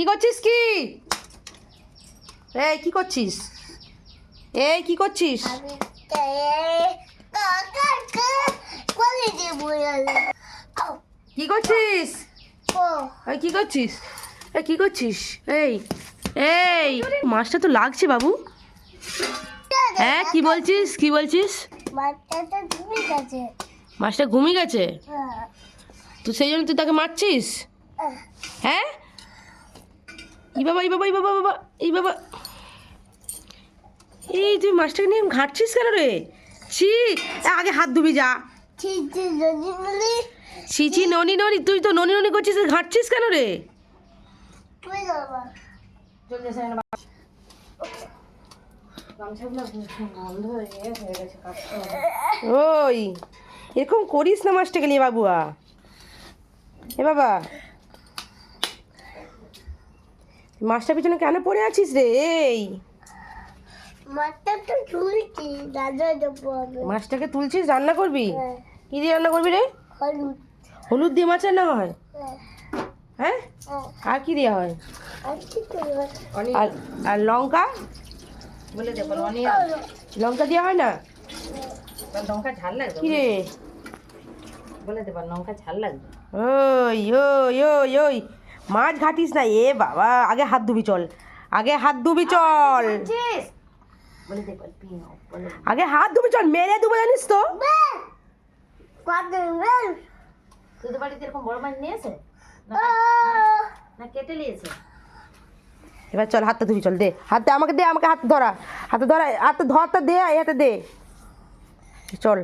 কি করছিস কি? এই কি করছিস? এই কি করছিস? কি করছিস? এই কি করছিস? এই কি করছিস? এই এই মাছটা তো লাগছে বাবু। হ্যাঁ কি বলছিস? কি বলছিস? মাছটা ঘুমিয়ে গেছে। তো সেই জন্য তুই তাকে মারছিস? হ্যাঁ ই বাবা ই বাবা ই বাবা বাবা এই বাবা, এই তুই মাছটাকে নিয়ে ঘাঁটছিস কেন রে? ছি, আগে হাত ধুবি যা। ছি ছি ননি ননি, তুই তো ননি ননি করছিস, ঘাঁটছিস কেন রে? ওই এরকম করিস না মাছটাকে নিয়ে বাবুয়া। এ বাবা, মাছটার পিছনে কেন পড়ে আছিস রে? এই মাছটাকে তুলছিস, রান্না করবি? কি দিয়ে রান্না করবি রে? হলুদ দিয়ে মাছ রান্না হয়? হ্যাঁ, আর কি দেওয়া হয়? আর লঙ্কা বলে দে, লঙ্কা দেওয়া হয় না? লঙ্কা ঝাল লাগবে কি রে? বলে দে, লঙ্কা ঝাল লাগবে। ওই ওই ওই ওই মাছ ঘাটিস না। এ বাবা, আগে হাত ধুবি চল, আগে হাত ধুবি চল, আগে হাত ধুবি চল, মেরে দেবো জানিস তো। তোদের বাড়িতে এরকম বড় মাছ নিয়েছে না কেটে নিয়েছে? এবার চল হাতটা ধুবি চল, দে হাতে, আমাকে দে, আমাকে হাত ধরা, হাতে ধরা, হাতে ধরটা দে, হাতে দে, চল।